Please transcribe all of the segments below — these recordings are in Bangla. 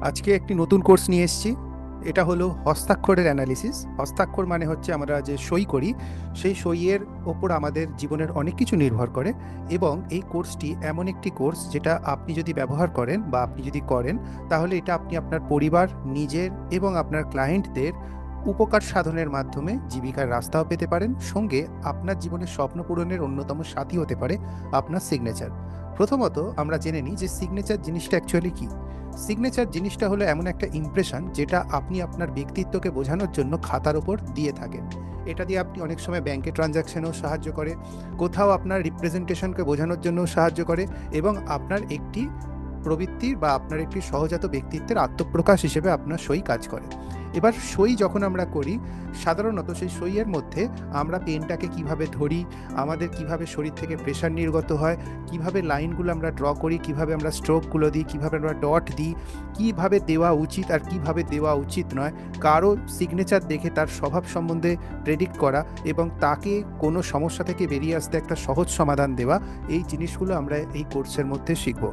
আজকে একটি নতুন কোর্স নিয়ে এসেছি। এটা হলো হস্তাক্ষরের অ্যানালিসিস। হস্তাক্ষর মানে হচ্ছে আমরা যে সই করি, সেই সইয়ের ওপর আমাদের জীবনের অনেক কিছু নির্ভর করে। এবং এই কোর্সটি এমন একটি কোর্স যেটা আপনি যদি ব্যবহার করেন বা আপনি যদি করেন, তাহলে এটা আপনি আপনার পরিবার, নিজের এবং আপনার ক্লায়েন্টদের উপকার সাধনের মাধ্যমে জীবিকার রাস্তাও পেতে পারেন। সঙ্গে আপনার জীবনের স্বপ্ন পূরণের অন্যতম সাথী হতে পারে আপনার সিগনেচার। প্রথমত আমরা জেনে নিই যে সিগনেচার জিনিসটা অ্যাকচুয়ালি কী। সিগনেচার জিনিসটা হলো এমন একটা ইমপ্রেশন যেটা আপনি আপনার ব্যক্তিত্বকে বোঝানোর জন্য খাতার ওপর দিয়ে থাকেন। এটা দিয়ে আপনি অনেক সময় ব্যাংকে ট্রানজ্যাকশনেও সাহায্য করে, কোথাও আপনার রিপ্রেজেন্টেশনকে বোঝানোর জন্যও সাহায্য করে, এবং আপনার একটি প্রবৃত্তির বা আপনার একটি সহজাত ব্যক্তিত্বের আত্মপ্রকাশ হিসেবে আপনার সই কাজ করে। এবার সই যখন আমরা করি, সাধারণত সেই সইয়ের মধ্যে আমরা পেনটাকে কিভাবে ধরি, আমাদের কিভাবে শরীর থেকে প্রেশার নির্গত হয়, কিভাবে লাইনগুলো আমরা ড্র করি, কিভাবে আমরা স্ট্রোকগুলো দিই, কিভাবে আমরা ডট দিই, কিভাবে দেওয়া উচিত আর কিভাবে দেওয়া উচিত নয়, কারো সিগনেচার দেখে তার স্বভাব সম্বন্ধে প্রেডিক্ট করা এবং তাকে কোনো সমস্যা থেকে বেরিয়ে আসতে একটা সহজ সমাধান দেওয়া, এই জিনিসগুলো আমরা এই কোর্সের মধ্যে শিখব।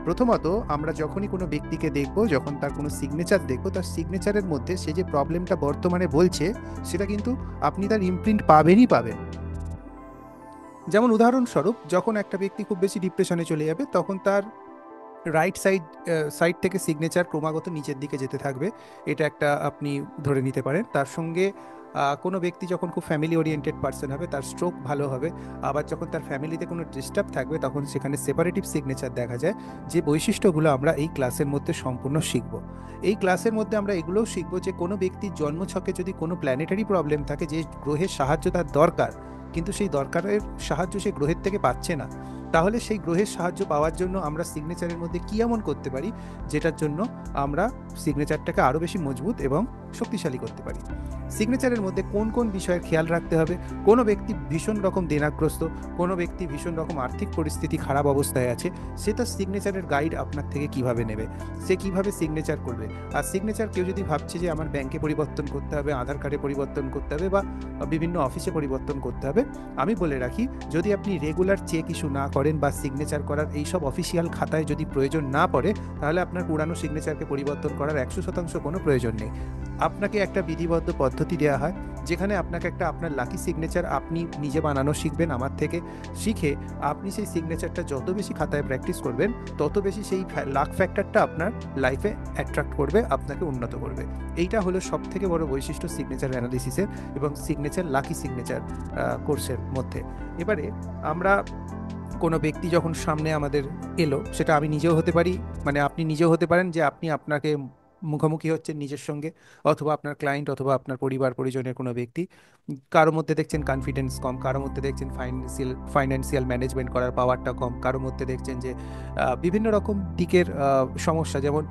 প্রথমত আমরা যখনই কোনো ব্যক্তিকে দেখব, যখন তার কোনো সিগনেচার দেখব, তার সিগনেচারের মধ্যে সে যে প্রবলেমটা বর্তমানে বলছে সেটা কিন্তু আপনি তার ইমপ্রিন্ট পাবেনই পাবেন। যেমন উদাহরণস্বরূপ, যখন একটা ব্যক্তি খুব বেশি ডিপ্রেশনে চলে যাবে, তখন তার রাইট সাইড সাইড থেকে সিগনেচার ক্রমাগত নিচের দিকে যেতে থাকবে। এটা একটা আপনি ধরে নিতে পারেন। তার সঙ্গে কোনো ব্যক্তি যখন খুব ফ্যামিলি ওরিয়েন্টেড পার্সন হবে, তার স্ট্রোক ভালো হবে। আবার যখন তার ফ্যামিলিতে কোনো ডিস্টার্ব থাকবে, তখন সেখানে সেপারেটিভ সিগনেচার দেখা যায়। যে বৈশিষ্ট্যগুলো আমরা এই ক্লাসের মধ্যে সম্পূর্ণ শিখব। এই ক্লাসের মধ্যে আমরা এগুলোও শিখব যে কোনো ব্যক্তির জন্মছকে যদি কোনো প্ল্যানেটারি প্রবলেম থাকে, যে গ্রহের সাহায্য তার দরকার, কিন্তু সেই দরকারের সাহায্য সে গ্রহের থেকে পাচ্ছে না, তাহলে সেই গ্রহের সাহায্য পাওয়ার জন্য আমরা সিগনেচারের মধ্যে কী এমন করতে পারি যেটার জন্য আমরা সিগনেচারটাকে আরও বেশি মজবুত এবং শক্তিশালী করতে পারি। সিগনেচারের মধ্যে কোন কোন বিষয়ের খেয়াল রাখতে হবে। কোনো ব্যক্তি ভীষণ রকম দেনাগ্রস্ত, কোনো ব্যক্তি ভীষণ রকম আর্থিক পরিস্থিতি খারাপ অবস্থায় আছে, সে তার সিগনেচারের গাইড আপনার থেকে কিভাবে নেবে, সে কিভাবে সিগনেচার করবে। আর সিগনেচার কেউ যদি ভাবছে যে আমার ব্যাংকে পরিবর্তন করতে হবে, আধার কার্ডে পরিবর্তন করতে হবে, বা বিভিন্ন অফিসে পরিবর্তন করতে হবে, আমি বলে রাখি, যদি আপনি রেগুলার চেক ইস্যু না করেন বা সিগনেচার করার এইসব অফিসিয়াল খাতায় যদি প্রয়োজন না পড়ে, তাহলে আপনার পুরানো সিগনেচারকে পরিবর্তন করার 100% কোনো প্রয়োজন নেই। আপনাকে একটা বিধিবদ্ধ পদ্ধতি দেওয়া হয়, যেখানে আপনাকে একটা আপনার লাকি সিগনেচার আপনি নিজে বানানো শিখবেন আমার থেকে। শিখে আপনি সেই সিগনেচারটা যত বেশি খাতায় প্র্যাকটিস করবেন, তত বেশি সেই লাক ফ্যাক্টরটা আপনার লাইফে অ্যাট্রাক্ট করবে, আপনাকে উন্নত করবে। এইটা হলো সব থেকে বড় বৈশিষ্ট্য সিগনেচার অ্যানালিসিসের এবং সিগনেচার লাকি সিগনেচার কোর্সের মধ্যে। এবারে আমরা কোনো ব্যক্তি যখন সামনে আমাদের এলো, সেটা আমি নিজেও হতে পারি, মানে আপনি নিজেও হতে পারেন, যে আপনি আপনাকে মুখোমুখি হচ্ছেন নিজের সঙ্গে, অথবা আপনার ক্লায়েন্ট, অথবা আপনার পরিবার পরিজনের কোনো ব্যক্তি। কারো মধ্যে দেখছেন কনফিডেন্স কম, কারো মধ্যে দেখছেন ফাইন্যান্সিয়াল ম্যানেজমেন্ট করার পাওয়ারটা কম, কারো মধ্যে দেখছেন যে বিভিন্ন রকম দিকের সমস্যা, যেমন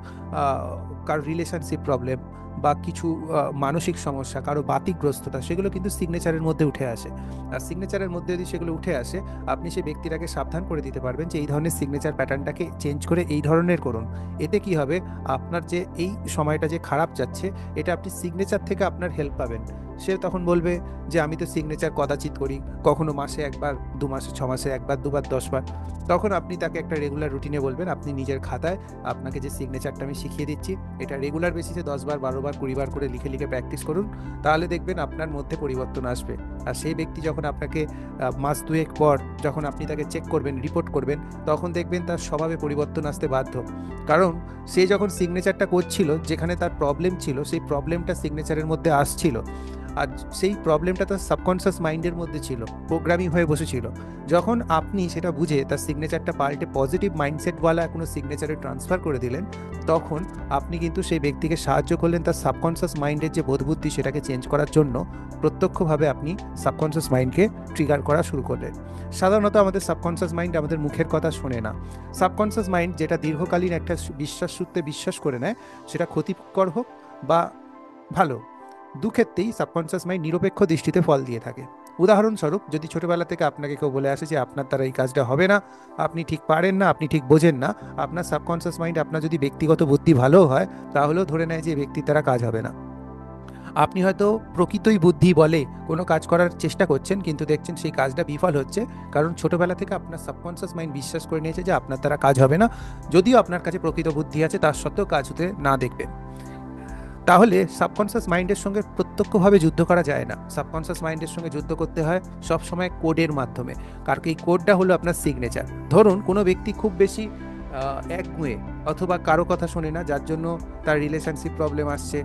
কারো রিলেশনশিপ প্রবলেম বা কিছু মানসিক সমস্যা, কারো বাতিকগ্রস্ততা, সেগুলো কিন্তু সিগনেচারের মধ্যে উঠে আসে। আর সিগনেচারের মধ্যে যদি সেগুলো উঠে আসে, আপনি সেই ব্যক্তিটাকে সাবধান করে দিতে পারবেন যে এই ধরনের সিগনেচার প্যাটার্নটাকে চেঞ্জ করে এই ধরনের করুন। এতে কি হবে, আপনার যে এই সময়টা যে খারাপ যাচ্ছে, এটা আপনি সিগনেচার থেকে আপনার হেল্প পাবেন। সে তখন বলবে যে আমি তো সিগনেচার কদাচিৎ করি, কখনো মাসে একবার, 2 মাসে, 6 মাসে একবার, 2বার, 10বার। তখন আপনি তাকে একটা রেগুলার রুটিনে বলবেন, আপনি নিজের খাতায় আপনাকে যে সিগনেচারটা আমি শিখিয়ে দিচ্ছি, এটা রেগুলার বেসিসে 10বার, 12বার, 20বার করে লিখে লিখে প্র্যাকটিস করুন। তাহলে দেখবেন আপনার মধ্যে পরিবর্তন আসবে। আর সেই ব্যক্তি যখন আপনাকে মাস দুয়েক পর যখন আপনি তাকে চেক করবেন, রিপোর্ট করবেন, তখন দেখবেন তার স্বভাবে পরিবর্তন আসতে বাধ্য। কারণ সে যখন সিগনেচারটা করছিল, যেখানে তার প্রবলেম ছিল, সেই প্রবলেমটা সিগনেচারের মধ্যে আসছিল। আর সেই প্রবলেমটা তার সাবকনসিয়াস মাইন্ডের মধ্যে ছিল, প্রোগ্রামিং হয়ে বসেছিল। যখন আপনি সেটা বুঝে তার সিগনেচারটা পাল্টে পজিটিভ মাইন্ডসেটওয়ালা কোনো সিগনেচারে ট্রান্সফার করে দিলেন, তখন আপনি কিন্তু সেই ব্যক্তিকে সাহায্য করলেন তার সাবকনসিয়াস মাইন্ডের যে বোধবুদ্ধি, সেটাকে চেঞ্জ করার জন্য। প্রত্যক্ষভাবে আপনি সাবকনসিয়াস মাইন্ডকে ট্রিগার করা শুরু করলেন। সাধারণত আমাদের সাবকনসিয়াস মাইন্ড আমাদের মুখের কথা শোনে না। সাবকনসিয়াস মাইন্ড যেটা দীর্ঘকালীন একটা বিশ্বাস সূত্রে বিশ্বাস করে নেয়, সেটা ক্ষতিকর হোক বা ভালো, দুক্ষেত্রেই সাবকনসিয়াস মাইন্ড নিরপেক্ষ দৃষ্টিতে ফল দিয়ে থাকে। উদাহরণস্বরূপ, যদি ছোটবেলা থেকে আপনাকে কেউ বলে আসে যে আপনার দ্বারা এই কাজটা হবে না, আপনি ঠিক পারেন না, আপনি ঠিক বোঝেন না, আপনার সাবকনসিয়াস মাইন্ড, আপনার যদি ব্যক্তিগত বুদ্ধি ভালো হয়, তাহলেও ধরে নেয় যে ব্যক্তির দ্বারা কাজ হবে না। আপনি হয়তো প্রকৃতই বুদ্ধি বলে কোনো কাজ করার চেষ্টা করছেন, কিন্তু দেখছেন সেই কাজটা বিফল হচ্ছে, কারণ ছোটবেলা থেকে আপনার সাবকনসিয়াস মাইন্ড বিশ্বাস করে নিয়েছে যে আপনার দ্বারা কাজ হবে না, যদিও আপনার কাছে প্রকৃত বুদ্ধি আছে তার সত্ত্বেও কাজ হতে না দেখবেন। তাহলে সাবকনসিয়াস মাইন্ডের সঙ্গে প্রত্যক্ষভাবে যুদ্ধ করা যায় না, সাবকনসিয়াস মাইন্ডের সঙ্গে যুদ্ধ করতে হয় সবসময় কোডের মাধ্যমে। কারণ এই কোডটা হলো আপনার সিগনেচার। ধরুন কোনো ব্যক্তি খুব বেশি একগুঁয়ে অথবা কারো কথা শোনে না, যার জন্য তার রিলেশনশিপ প্রবলেম আসছে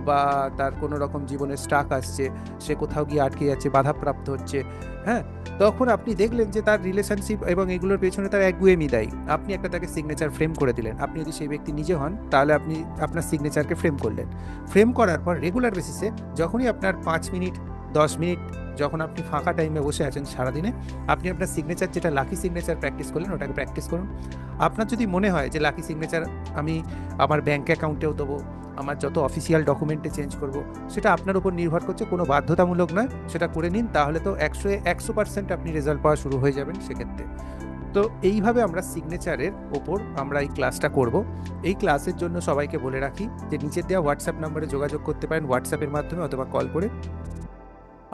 বা তার কোনো রকম জীবনে স্ট্রাক আসছে, সে কোথাও গিয়ে আটকে যাচ্ছে, বাধাপ্রাপ্ত হচ্ছে, হ্যাঁ, তখন আপনি দেখলেন যে তার রিলেশনশিপ এবং এগুলোর পেছনে তার একগুঁয়েমি দায়ী। আপনি একটা তাকে সিগনেচার ফ্রেম করে দিলেন। আপনি যদি সেই ব্যক্তি নিজে হন তাহলে আপনি আপনার সিগনেচারকে ফ্রেম করলেন। ফ্রেম করার পর রেগুলার বেসিসে যখনই আপনার 5 মিনিট 10 মিনিট যখন আপনি ফাঁকা টাইমে বসে আছেন সারাদিনে, আপনি আপনার সিগনেচার, যেটা লাকি সিগনেচার প্র্যাকটিস করলেন, ওটাকে প্র্যাকটিস করুন। আপনার যদি মনে হয় যে লাকি সিগনেচার আমি আমার ব্যাঙ্ক অ্যাকাউন্টেও দেবো, আমার যত অফিসিয়াল ডকুমেন্টে চেঞ্জ করব, সেটা আপনার উপর নির্ভর করছে, কোনো বাধ্যতামূলক নয়, সেটা করে নিন। তাহলে তো 100% আপনি রেজাল্ট পাওয়া শুরু হয়ে যাবেন সেক্ষেত্রে। তো এইভাবে আমরা সিগনেচারের ওপর আমরা এই ক্লাসটা করব। এই ক্লাসের জন্য সবাইকে বলে রাখি যে নিচের দেওয়া হোয়াটসঅ্যাপ নাম্বারে যোগাযোগ করতে পারেন, হোয়াটসঅ্যাপের মাধ্যমে অথবা কল করে।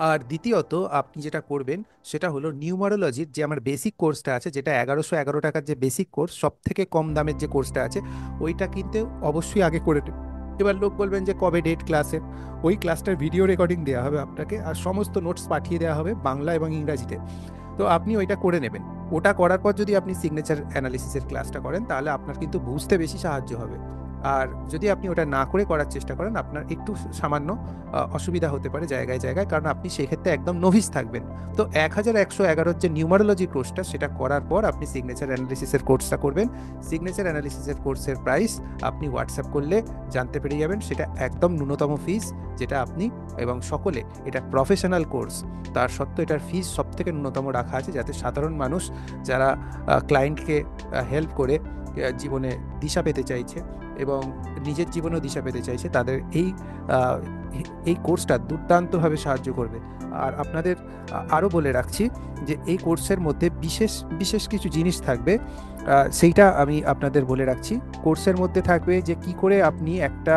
আর দ্বিতীয়ত আপনি যেটা করবেন সেটা হলো নিউমারোলজির যে আমার বেসিক কোর্সটা আছে, যেটা 1111 টাকার যে বেসিক কোর্স, সব থেকে কম দামের যে কোর্সটা আছে, ওইটা কিন্তু অবশ্যই আগে করে নেবেন। এবার লোক বলবেন যে কবে ডেট ক্লাসে, ওই ক্লাসটার ভিডিও রেকর্ডিং দেওয়া হবে আপনাকে, আর সমস্ত নোটস পাঠিয়ে দেওয়া হবে বাংলা এবং ইংরাজিতে। তো আপনি ওইটা করে নেবেন। ওটা করার পর যদি আপনি সিগনেচার অ্যানালিসিসের ক্লাসটা করেন, তাহলে আপনার কিন্তু বুঝতে বেশি সাহায্য হবে। আর যদি আপনি ওটা না করে করার চেষ্টা করেন, আপনার একটু সামান্য অসুবিধা হতে পারে জায়গায় জায়গায়, কারণ আপনি সেক্ষেত্রে একদম নভিস থাকবেন। তো 1111 যে নিউমারোলজি কোর্সটা, সেটা করার পর আপনি সিগনেচার অ্যানালিসিসের কোর্সটা করবেন। সিগনেচার অ্যানালিসিসের কোর্সের প্রাইস আপনি হোয়াটসঅ্যাপ করলে জানতে পেরে যাবেন। সেটা একদম ন্যূনতম ফিস, যেটা আপনি এবং সকলে, এটা প্রফেশনাল কোর্স, তার সত্ত্বেও এটার ফিস সব থেকে ন্যূনতম রাখা আছে, যাতে সাধারণ মানুষ যারা ক্লায়েন্টকে হেল্প করে জীবনে দিশা পেতে চাইছে এবং নিজের জীবনেও দিশা পেতে চাইছে, তাদের এই কোর্সটা দুর্দান্তভাবে সাহায্য করবে। আর আপনাদের আরও বলে রাখছি যে এই কোর্সের মধ্যে বিশেষ বিশেষ কিছু জিনিস থাকবে, সেইটা আমি আপনাদের বলে রাখছি। কোর্সের মধ্যে থাকবে যে কি করে আপনি একটা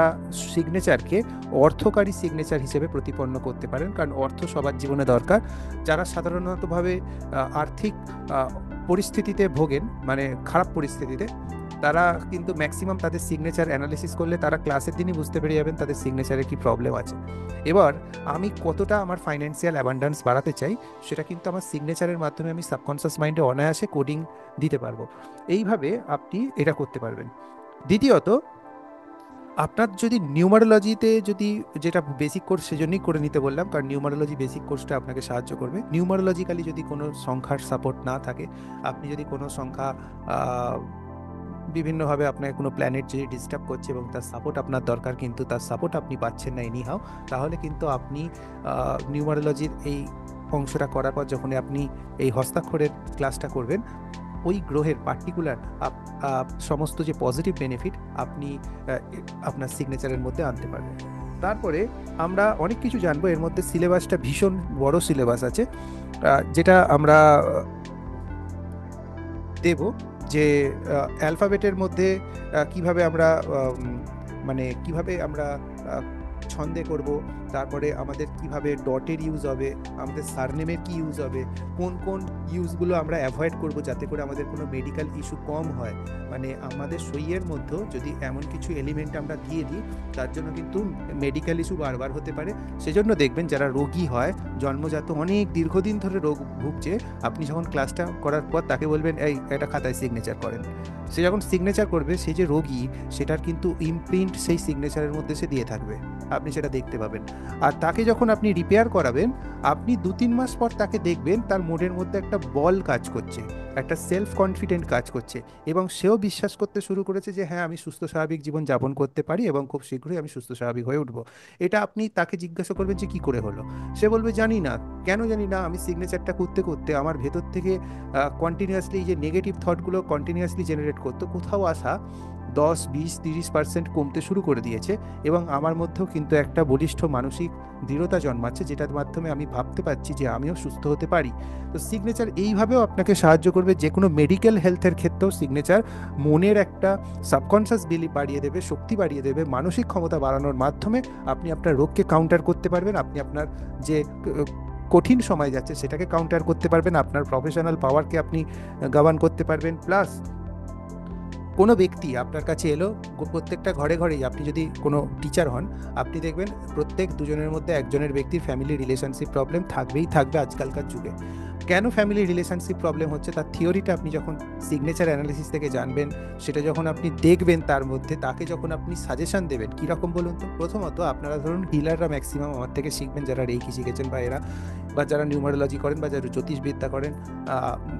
সিগনেচারকে অর্থকারী সিগনেচার হিসেবে প্রতিপন্ন করতে পারেন, কারণ অর্থ সবার জীবনে দরকার। যারা সাধারণতভাবে আর্থিক পরিস্থিতিতে ভোগেন, মানে খারাপ পরিস্থিতিতে, তারা কিন্তু ম্যাক্সিমাম তাদের সিগনেচার অ্যানালিসিস করলে তারা ক্লাসের দিনই বুঝতে পেরে যাবেন তাদের সিগনেচারে কি প্রবলেম আছে। এবার আমি কতটা আমার ফাইন্যান্সিয়াল অ্যাবান্ডেন্স বাড়াতে চাই, সেটা কিন্তু আমার সিগনেচারের মাধ্যমে আমি সাবকনসিয়াস মাইন্ডে অনায়াসে কোডিং দিতে পারবো। এইভাবে আপনি এটা করতে পারবেন। দ্বিতীয়ত, আপনার যদি নিউমারোলজিতে যদি, যেটা বেসিক কোর্স সেজন্যই করে নিতে বললাম, কারণ নিউমারোলজি বেসিক কোর্সটা আপনাকে সাহায্য করবে। নিউমারোলজিক্যালি যদি কোনো সংখ্যার সাপোর্ট না থাকে, আপনি যদি কোনো সংখ্যা বিভিন্নভাবে আপনাকে কোনো প্ল্যানেট যদি ডিস্টার্ব করছে এবং তার সাপোর্ট আপনার দরকার, কিন্তু তার সাপোর্ট আপনি পাচ্ছেন না এনিহাও, তাহলে কিন্তু আপনি নিউমারোলজির এই অংশটা করার পর যখন আপনি এই হস্তাক্ষরের ক্লাসটা করবেন, ওই গ্রহের পার্টিকুলার সমস্ত যে পজিটিভ বেনিফিট আপনি আপনার সিগনেচারের মধ্যে আনতে পারবেন। তারপরে আমরা অনেক কিছু জানবো। এর মধ্যে সিলেবাসটা ভীষণ বড় সিলেবাস আছে, যেটা আমরা দেব, যে অ্যালফাবেটের মধ্যে কিভাবে আমরা মানে কিভাবে আমরা ছন্দে করব, তারপরে আমাদের কিভাবে ডটের ইউজ হবে, আমাদের সারনেমের কি ইউজ হবে, কোন কোন ইউজগুলো আমরা অ্যাভয়েড করব যাতে করে আমাদের কোনো মেডিকেল ইস্যু কম হয়। মানে আমাদের সইয়ের মধ্যে যদি এমন কিছু এলিমেন্ট আমরা দিয়ে দিই, তার জন্য কিন্তু মেডিকেল ইস্যু বারবার হতে পারে। সেজন্য দেখবেন যারা রোগী হয়, জন্মজাত অনেক দীর্ঘদিন ধরে রোগ ভুগছে, আপনি যখন ক্লাসটা করার পর তাকে বলবেন এই একটা খাতায় সিগনেচার করেন, সে যখন সিগনেচার করবে, সে যে রোগী সেটার কিন্তু ইমপ্রিন্ট সেই সিগনেচারের মধ্যে সে দিয়ে থাকবে, আপনি সেটা দেখতে পাবেন। আর তাকে যখন আপনি রিপেয়ার করাবেন, আপনি 2-3 মাস পর তাকে দেখবেন তার মোডের মধ্যে একটা বল কাজ করছে, একটা সেলফ কনফিডেন্ট কাজ করছে, এবং সেও বিশ্বাস করতে শুরু করেছে যে হ্যাঁ, আমি সুস্থ স্বাভাবিক জীবন যাপন করতে পারি এবং খুব শীঘ্রই আমি সুস্থ স্বাভাবিক হয়ে উঠবো। এটা আপনি তাকে জিজ্ঞাসা করবেন যে কি করে হলো, সে বলবে জানি না। কেন জানি না? আমি সিগনেচারটা করতে করতে আমার ভেতর থেকে কন্টিনিউয়াসলি যে নেগেটিভ থটগুলো কন্টিনিউয়াসলি জেনারেট করতো, কোথাও আসা 10, 20, 30% কমতে শুরু করে দিয়েছে এবং আমার মধ্যেও কিন্তু একটা বলিষ্ঠ মানসিক দৃঢ়তা জন্মাচ্ছে, যেটার মাধ্যমে আমি ভাবতে পারছি যে আমিও সুস্থ হতে পারি। তো সিগনেচার এইভাবেও আপনাকে সাহায্য করবে, যে কোনো মেডিকেল হেলথের ক্ষেত্রেও সিগনেচার মনের একটা সাবকনশাস বিলিফ বাড়িয়ে দেবে, শক্তি বাড়িয়ে দেবে, মানসিক ক্ষমতা বাড়ানোর মাধ্যমে আপনি আপনার রোগকে কাউন্টার করতে পারবেন, আপনি আপনার যে কঠিন সময় যাচ্ছে সেটাকে কাউন্টার করতে পারবেন, আপনার প্রফেশনাল পাওয়ারকে আপনি গাভান করতে পারবেন। প্লাস কোনো ব্যক্তি আপনার কাছে এলো, প্রত্যেকটা ঘরে ঘরেই আপনি যদি কোনো টিচার হন, আপনি দেখবেন প্রত্যেক দুজনের মধ্যে একজনের ব্যক্তির ফ্যামিলি রিলেশনশিপ প্রবলেম থাকবেই থাকবে আজকালকার যুগে। কেন ফ্যামিলি রিলেশনশিপ প্রবলেম হচ্ছে তার থিওরিটা আপনি যখন সিগনেচার অ্যানালিসিস থেকে জানবেন, সেটা যখন আপনি দেখবেন, তার মধ্যে তাকে যখন আপনি সাজেশন দেবেন, কীরকম বলুন তো? প্রথমত আপনারা ধরুন হিলাররা ম্যাক্সিমাম আমার থেকে শিখবেন, যারা রেকি শিখেছেন বা এরা, বা যারা নিউমারোলজি করেন, বা যারা জ্যোতিষবিদ্যা করেন,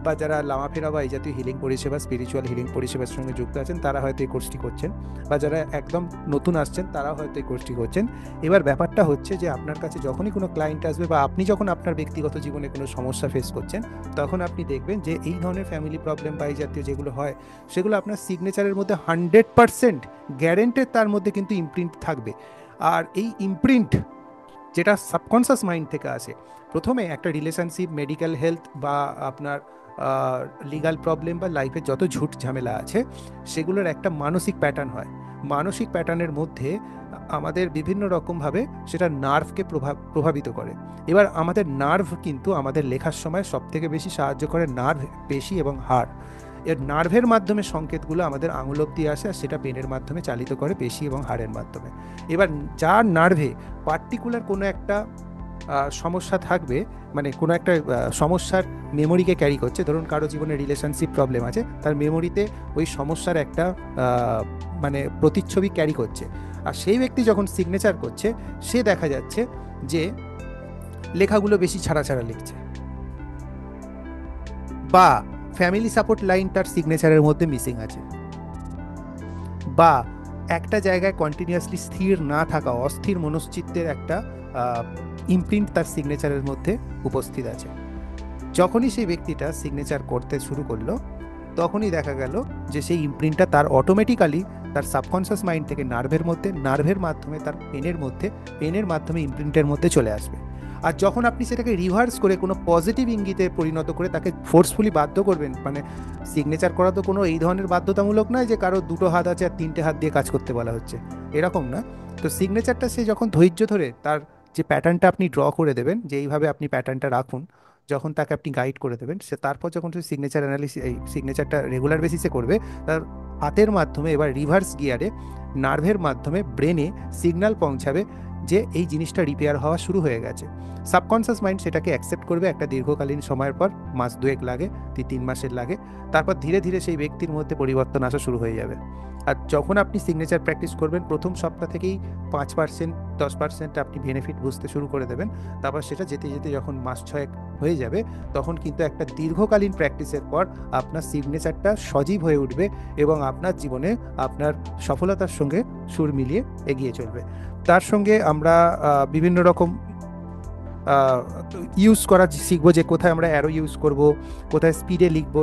বা যারা লামাফেরা বা এই জাতীয় হিলিং পরিষেবা, স্পিরিচুয়াল হিলিং পরিষেবার সঙ্গে যুক্ত আছেন, তারা হয়তো এই কোর্সটি করছেন, বা যারা একদম নতুন আসছেন তারাও হয়তো এই কোর্সটি করছেন। এবার ব্যাপারটা হচ্ছে যে আপনার কাছে যখনই কোনো ক্লায়েন্ট আসবে, বা আপনি যখন আপনার ব্যক্তিগত জীবনে কোনো সমস্যা ফেস করছেন, তখন আপনি দেখবেন যে এই ধরনের ফ্যামিলি প্রবলেম বা এই জাতীয় যেগুলো হয়, সেগুলো আপনার সিগনেচারের মধ্যে 100% গ্যারেন্টেড তার মধ্যে কিন্তু ইমপ্রিন্ট থাকবে। আর এই ইমপ্রিন্ট যেটা সাবকনশাস মাইন্ড থেকে আসে, প্রথমে একটা রিলেশনশিপ, মেডিকেল হেলথ, বা আপনার লিগাল প্রবলেম, বা লাইফে যত ঝুট ঝামেলা আছে, সেগুলোর একটা মানসিক প্যাটার্ন হয়। মানসিক প্যাটার্নের মধ্যে আমাদের বিভিন্ন রকমভাবে সেটা নার্ভকে প্রভাবিত করে। এবার আমাদের নার্ভ কিন্তু আমাদের লেখার সময় সবথেকে বেশি সাহায্য করে নার্ভ, পেশি এবং হাড়। এর নার্ভের মাধ্যমে সংকেতগুলো আমাদের আঙুল অবধি আসে, আর সেটা পেনের মাধ্যমে চালিত করে পেশি এবং হাড়ের মাধ্যমে। এবার যার নার্ভে পার্টিকুলার কোনো একটা সমস্যা থাকবে, মানে কোনো একটা সমস্যার মেমোরিকে ক্যারি করছে, ধরুন কারো জীবনে রিলেশনশিপ প্রবলেম আছে, তার মেমোরিতে ওই সমস্যার একটা মানে প্রতিচ্ছবি ক্যারি করছে, আর সেই ব্যক্তি যখন সিগনেচার করছে, সে দেখা যাচ্ছে যে লেখাগুলো বেশি ছাড়া ছাড়া লিখছে, বা ফ্যামিলি সাপোর্ট লাইন তার সিগনেচারের মধ্যে মিসিং আছে, বা একটা জায়গায় কন্টিনিউয়াসলি স্থির না থাকা, অস্থির মনশ্চিত্তের একটা ইমপ্রিন্ট তার সিগনেচারের মধ্যে উপস্থিত আছে। যখনই সেই ব্যক্তিটা সিগনেচার করতে শুরু করলো, তখনই দেখা গেল যে সেই ইমপ্রিন্টটা তার অটোমেটিক্যালি তার সাবকনশাস মাইন্ড থেকে নার্ভের মধ্যে, নার্ভের মাধ্যমে তার পেনের মধ্যে, পেনের মাধ্যমে ইমপ্রিন্টের মধ্যে চলে আসবে। আর যখন আপনি সেটাকে রিভার্স করে কোনো পজিটিভ ইঙ্গিতে পরিণত করে তাকে ফোর্সফুলি বাধ্য করবেন, মানে সিগনেচার করা তো কোনো এই ধরনের বাধ্যতামূলক নয় যে কারো দুটো হাত আছে আর তিনটে হাত দিয়ে কাজ করতে বলা হচ্ছে, এরকম না। তো সিগনেচারটা সে যখন ধৈর্য ধরে তার যে প্যাটার্নটা আপনি ড্র করে দেবেন, যে এইভাবে আপনি প্যাটার্নটা রাখুন, যখন তাকে আপনি গাইড করে দেবেন, সে তারপর যখন সে সিগনেচার অ্যানালিসিস, এই সিগনেচারটা রেগুলার বেসিসে করবে, তার হাতের মাধ্যমে এবার রিভার্স গিয়ারে নার্ভের মাধ্যমে ব্রেনে সিগন্যাল পৌঁছাবে যে এই জিনিসটা রিপেয়ার হওয়া শুরু হয়ে গেছে। সাবকনশাস মাইন্ড সেটাকে অ্যাকসেপ্ট করবে একটা দীর্ঘকালীন সময়ের পর, মাস দুয়েক লাগে, 3 মাসের লাগে, তারপর ধীরে ধীরে সেই ব্যক্তির মধ্যে পরিবর্তন আসা শুরু হয়ে যাবে। আর যখন আপনি সিগনেচার প্র্যাকটিস করবেন, প্রথম সপ্তাহ থেকেই 5%, 10% আপনি বেনিফিট বুঝতে শুরু করে দেবেন। তারপর সেটা যেতে যেতে যখন মাস 6 হয়ে যাবে, তখন কিন্তু একটা দীর্ঘকালীন প্র্যাকটিসের পর আপনার সিগনেচারটা সজীব হয়ে উঠবে এবং আপনার জীবনে আপনার সফলতার সঙ্গে সুর মিলিয়ে এগিয়ে চলবে। তার সঙ্গে আমরা বিভিন্ন রকম ইউজ করা শিখবো, যে কোথায় আমরা অ্যারো ইউজ করব, কোথায় স্পিডে লিখবো,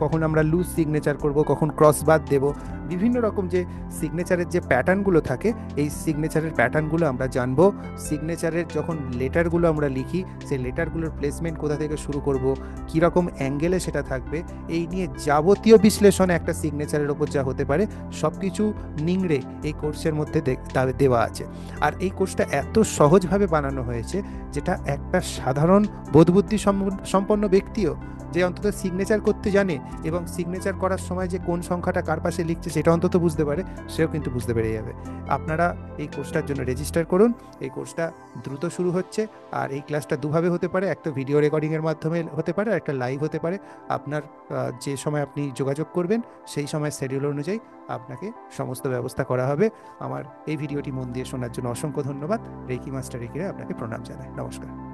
কখন আমরা লুজ সিগনেচার করব, কখন ক্রস বাদ দেবো, বিভিন্ন রকম যে সিগনেচারের যে প্যাটার্নগুলো থাকে, এই সিগনেচারের প্যাটার্নগুলো আমরা জানবো। সিগনেচারের যখন লেটারগুলো আমরা লিখি, সেই লেটারগুলোর প্লেসমেন্ট কোথা থেকে শুরু করব, কীরকম অ্যাঙ্গেলে সেটা থাকবে, এই নিয়ে যাবতীয় বিশ্লেষণ একটা সিগনেচারের ওপর যা হতে পারে সব কিছু নিংড়ে এই কোর্সের মধ্যে দেওয়া আছে। আর এই কোর্সটা এত সহজভাবে বানানো হয়েছে, যেটা একটা সাধারণ বোধবুদ্ধি সম্পন্ন ব্যক্তিও, যে অন্তত সিগনেচার করতে জানে এবং সিগনেচার করার সময় যে কোন সংখ্যাটা কার পাশে লিখছে সেটা অন্তত বুঝতে পারে, সেও কিন্তু বুঝতে পেরে যাবে। আপনারা এই কোর্সটার জন্য রেজিস্টার করুন। এই কোর্সটা দ্রুত শুরু হচ্ছে, আর এই ক্লাসটা দুভাবে হতে পারে, একটা ভিডিও রেকর্ডিংয়ের মাধ্যমে হতে পারে, আর একটা লাইভ হতে পারে। আপনার যে সময় আপনি যোগাযোগ করবেন, সেই সময় শিডিউল অনুযায়ী আপনাকে সমস্ত ব্যবস্থা করা হবে। আমার এই ভিডিওটি মন দিয়ে শোনার জন্য অসংখ্য ধন্যবাদ। রেকি মাস্টার রেকিরা আপনাকে প্রণাম জানায়। নমস্কার।